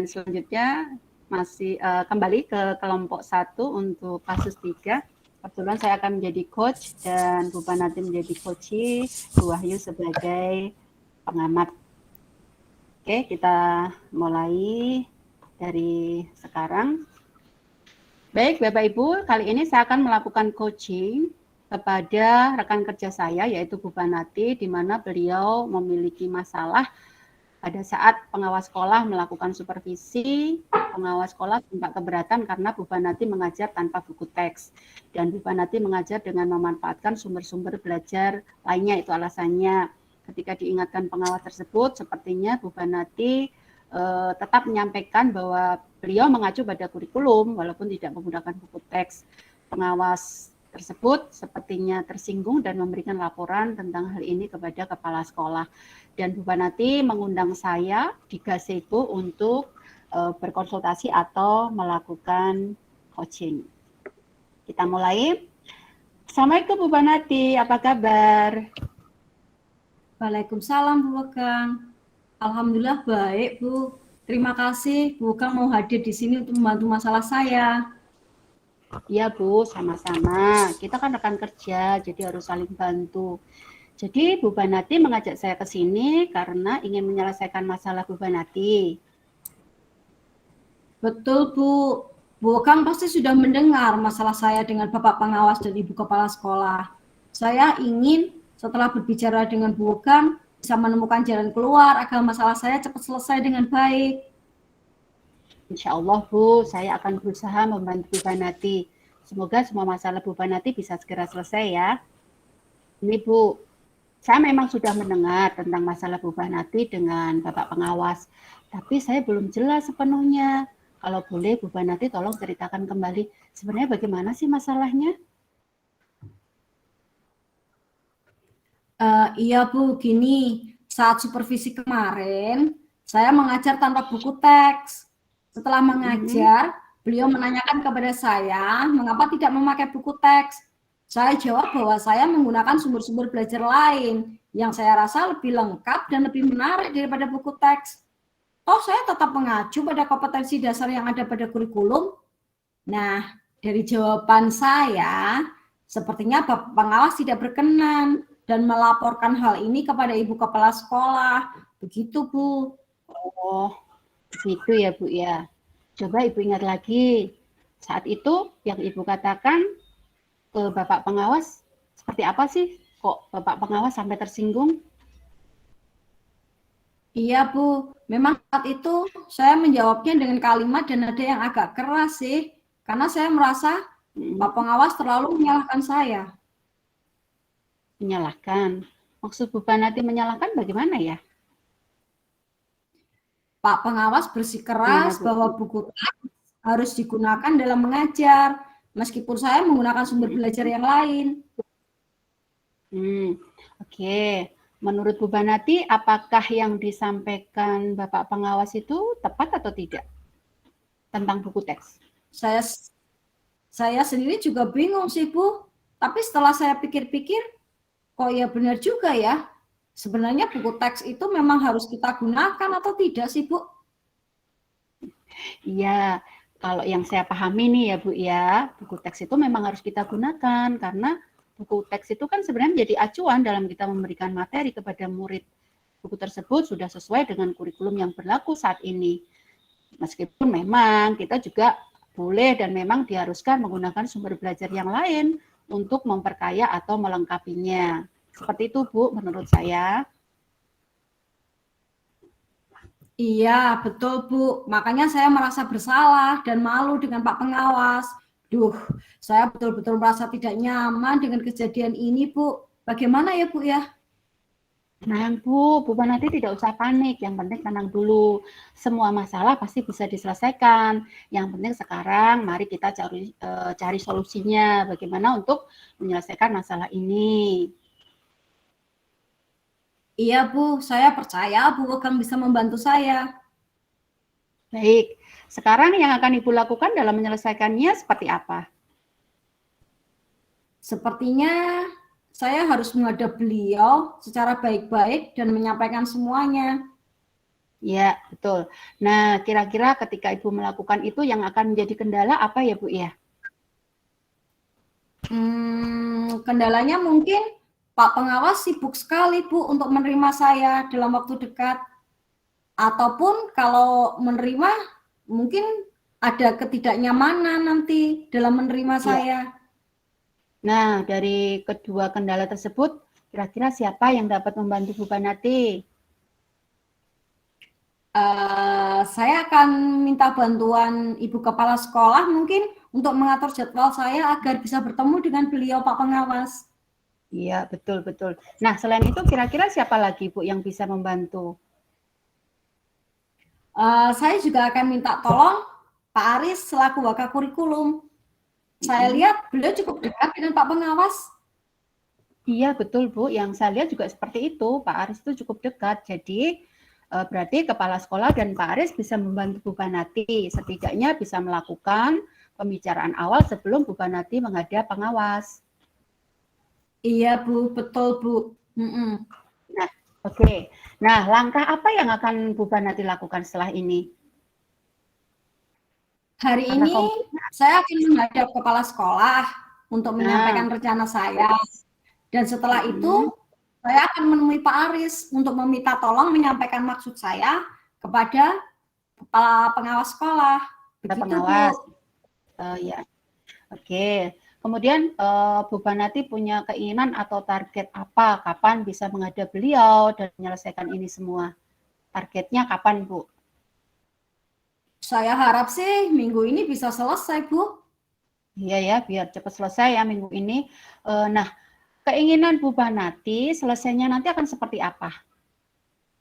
Dan selanjutnya masih kembali ke kelompok 1 untuk kasus 3. Kebetulan saya akan menjadi coach dan Bu Banati menjadi coachee, Bu Wahyu sebagai pengamat. Oke, kita mulai dari sekarang. Baik, Bapak Ibu, kali ini saya akan melakukan coaching kepada rekan kerja saya, yaitu Bu Banati, di mana beliau memiliki masalah pada saat pengawas sekolah melakukan supervisi. Pengawas sekolah tampak keberatan karena Bu Banati mengajar tanpa buku teks. Dan Bu Banati mengajar dengan memanfaatkan sumber-sumber belajar lainnya, itu alasannya. Ketika diingatkan pengawas tersebut, sepertinya Bu Banati tetap menyampaikan bahwa beliau mengacu pada kurikulum walaupun tidak menggunakan buku teks. Pengawas tersebut sepertinya tersinggung dan memberikan laporan tentang hal ini kepada kepala sekolah. Dan Bu Banati mengundang saya di gazebo untuk berkonsultasi atau melakukan coaching. Kita mulai. Assalamualaikum Bu Banati, apa kabar? Waalaikumsalam Bu Kang. Alhamdulillah baik Bu. Terima kasih Bu Kang mau hadir di sini untuk membantu masalah saya. Iya Bu, sama-sama. Kita kan rekan kerja, jadi harus saling bantu. Jadi Bu Banati mengajak saya ke sini karena ingin menyelesaikan masalah Bu Banati. Betul Bu. Bu Kang pasti sudah mendengar masalah saya dengan Bapak Pengawas dan Ibu Kepala Sekolah. Saya ingin setelah berbicara dengan Bu Kang bisa menemukan jalan keluar agar masalah saya cepat selesai dengan baik. Insya Allah Bu, saya akan berusaha membantu Bu Banati. Semoga semua masalah Bu Banati bisa segera selesai ya. Ini Bu, saya memang sudah mendengar tentang masalah Bu Banati dengan Bapak Pengawas, tapi saya belum jelas sepenuhnya. Kalau boleh Bu Banati tolong ceritakan kembali sebenarnya bagaimana sih masalahnya? Iya Bu, gini, saat supervisi kemarin, saya mengajar tanpa buku teks. Setelah mengajar, beliau menanyakan kepada saya, mengapa tidak memakai buku teks. Saya jawab bahwa saya menggunakan sumber-sumber belajar lain, yang saya rasa lebih lengkap dan lebih menarik daripada buku teks. Toh saya tetap mengacu pada kompetensi dasar yang ada pada kurikulum. Nah, dari jawaban saya, sepertinya Bapak Pengawas tidak berkenan dan melaporkan hal ini kepada Ibu Kepala Sekolah. Begitu, Bu. Oh, begitu ya Bu ya. Coba Ibu ingat lagi, saat itu yang Ibu katakan ke Bapak Pengawas seperti apa sih? Kok Bapak Pengawas sampai tersinggung? Iya, Bu. Memang saat itu saya menjawabnya dengan kalimat dan nada yang agak keras sih. Karena saya merasa Pak Pengawas terlalu menyalahkan saya. Menyalahkan. Maksud Bu Banati menyalahkan bagaimana ya? Pak Pengawas bersikeras Gimana Bu? bahwa buku teks harus digunakan dalam mengajar, meskipun saya menggunakan sumber belajar yang lain. Oke. Menurut Bu Banati, apakah yang disampaikan Bapak Pengawas itu tepat atau tidak tentang buku teks? Saya sendiri juga bingung sih Bu, tapi setelah saya pikir-pikir, kok ya benar juga ya. Sebenarnya buku teks itu memang harus kita gunakan atau tidak sih Bu? Iya, kalau yang saya pahami nih ya Bu ya, buku teks itu memang harus kita gunakan karena buku teks itu kan sebenarnya menjadi acuan dalam kita memberikan materi kepada murid. Buku tersebut sudah sesuai dengan kurikulum yang berlaku saat ini. Meskipun memang kita juga boleh dan memang diharuskan menggunakan sumber belajar yang lain untuk memperkaya atau melengkapinya. Seperti itu Bu, menurut saya. Iya, betul Bu. Makanya saya merasa bersalah dan malu dengan Pak Pengawas. Duh, saya betul-betul merasa tidak nyaman dengan kejadian ini Bu. Bagaimana ya Bu ya? Tenang Bu Banati tidak usah panik, yang penting tenang dulu. Semua masalah pasti bisa diselesaikan. Yang penting sekarang mari kita cari solusinya, bagaimana untuk menyelesaikan masalah ini. Iya Bu, saya percaya Bu akan bisa membantu saya. Baik, sekarang yang akan Ibu lakukan dalam menyelesaikannya seperti apa? Sepertinya saya harus menghadap beliau secara baik-baik dan menyampaikan semuanya. Ya, betul. Nah, kira-kira ketika Ibu melakukan itu yang akan menjadi kendala apa ya, Bu ya? Kendalanya mungkin Pak Pengawas sibuk sekali, Bu, untuk menerima saya dalam waktu dekat. Ataupun kalau menerima, mungkin ada ketidaknyamanan nanti dalam menerima Iya. saya. Nah, dari kedua kendala tersebut, kira-kira siapa yang dapat membantu Bu Banati? Saya akan minta bantuan Ibu Kepala Sekolah mungkin untuk mengatur jadwal saya agar bisa bertemu dengan beliau Pak Pengawas. Iya, betul-betul. Nah, selain itu kira-kira siapa lagi Bu yang bisa membantu? Saya juga akan minta tolong Pak Aris selaku Wakakurikulum. Saya lihat beliau cukup dekat dengan Pak Pengawas. Iya, betul Bu. Yang saya lihat juga seperti itu. Pak Aris itu cukup dekat. Jadi, berarti Kepala Sekolah dan Pak Aris bisa membantu Bu Banati. Setidaknya bisa melakukan pembicaraan awal sebelum Bu Banati menghadap pengawas. Iya Bu, betul Bu. Nah, oke. Nah, langkah apa yang akan Bu Banati lakukan setelah ini? Hari Langkah ini konkretnya. saya akan menghadap kepala sekolah untuk menyampaikan Nah, rencana saya. Dan setelah itu, saya akan menemui Pak Aris untuk meminta tolong menyampaikan maksud saya kepada kepala pengawas sekolah. Begitu, pengawas. Bu. Ya, oke. Kemudian Bu Banati punya keinginan atau target apa? Kapan bisa menghadap beliau dan menyelesaikan ini semua? Targetnya kapan, Bu? Saya harap sih minggu ini bisa selesai, Bu. Iya ya, biar cepat selesai ya minggu ini. Nah, keinginan Bu Banati selesainya nanti akan seperti apa?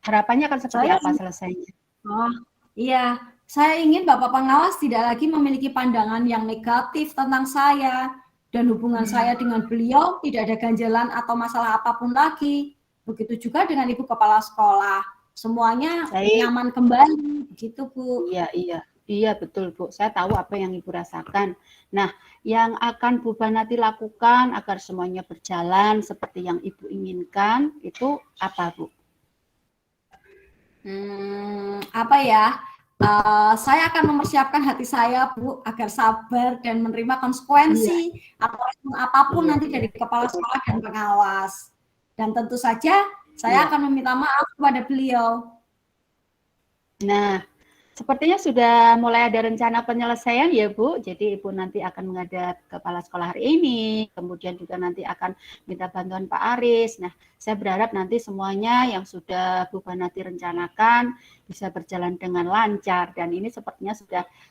Harapannya akan seperti Saya apa selesainya? Oh, iya. Saya ingin Bapak Pengawas tidak lagi memiliki pandangan yang negatif tentang saya dan hubungan saya dengan beliau tidak ada ganjalan atau masalah apapun lagi. Begitu juga dengan Ibu Kepala Sekolah. Semuanya Baik. nyaman kembali, begitu Bu. Iya, iya. Iya, betul, Bu. Saya tahu apa yang Ibu rasakan. Nah, yang akan Bu Banati lakukan agar semuanya berjalan seperti yang Ibu inginkan, itu apa, Bu? Apa ya? Saya akan mempersiapkan hati saya, Bu, agar sabar dan menerima Iya, konsekuensi atau respon apapun iya, nanti iya, dari kepala sekolah dan pengawas. Dan tentu saja saya iya. akan meminta maaf kepada beliau. Nah, sepertinya sudah mulai ada rencana penyelesaian ya, Bu. Jadi Ibu nanti akan menghadap kepala sekolah hari ini, kemudian juga nanti akan minta bantuan Pak Aris. Nah, saya berharap nanti semuanya yang sudah Bu Banati rencanakan bisa berjalan dengan lancar dan ini sepertinya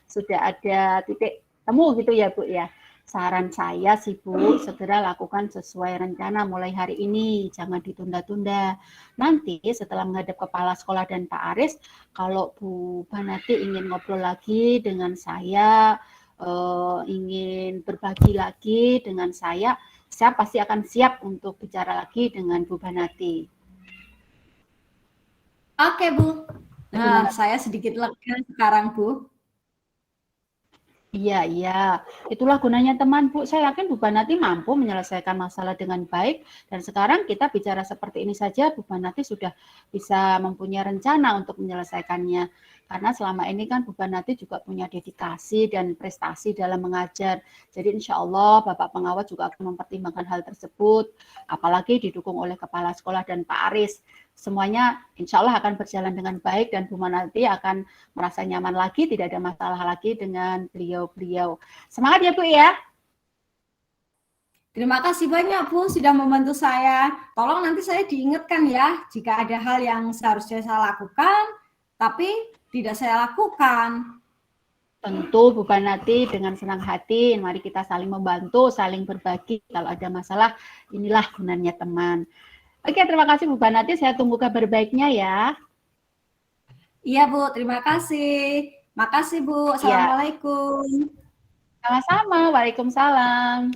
sudah ada titik temu gitu ya, Bu ya. Saran saya sih Bu, segera lakukan sesuai rencana mulai hari ini, jangan ditunda-tunda. Nanti setelah menghadap kepala sekolah dan Pak Aris, kalau Bu Banati ingin ngobrol lagi dengan saya, ingin berbagi lagi dengan saya pasti akan siap untuk bicara lagi dengan Bu Banati. Oke, Bu. Gimana? Saya sedikit lega sekarang, Bu. Iya, iya. Itulah gunanya teman, Bu. Saya yakin Bu Banati mampu menyelesaikan masalah dengan baik. Dan sekarang kita bicara seperti ini saja, Bu Banati sudah bisa mempunyai rencana untuk menyelesaikannya. Karena selama ini kan Bu Banati juga punya dedikasi dan prestasi dalam mengajar. Jadi insya Allah Bapak Pengawas juga akan mempertimbangkan hal tersebut. Apalagi didukung oleh Kepala Sekolah dan Pak Aris. Semuanya insya Allah akan berjalan dengan baik dan Bu Banati akan merasa nyaman lagi, tidak ada masalah lagi dengan beliau-beliau. Semangat ya Bu ya. Terima kasih banyak, Bu, sudah membantu saya. Tolong nanti saya diingatkan ya, jika ada hal yang seharusnya saya lakukan, tapi tidak saya lakukan. Tentu Bu Banati dengan senang hati, mari kita saling membantu, saling berbagi. Kalau ada masalah, inilah gunanya teman. Oke, terima kasih Bu Banati, saya tunggu kabar baiknya ya. Iya, Bu, terima kasih. Makasih, Bu. Ya, Assalamualaikum. sama-sama. Waalaikumsalam.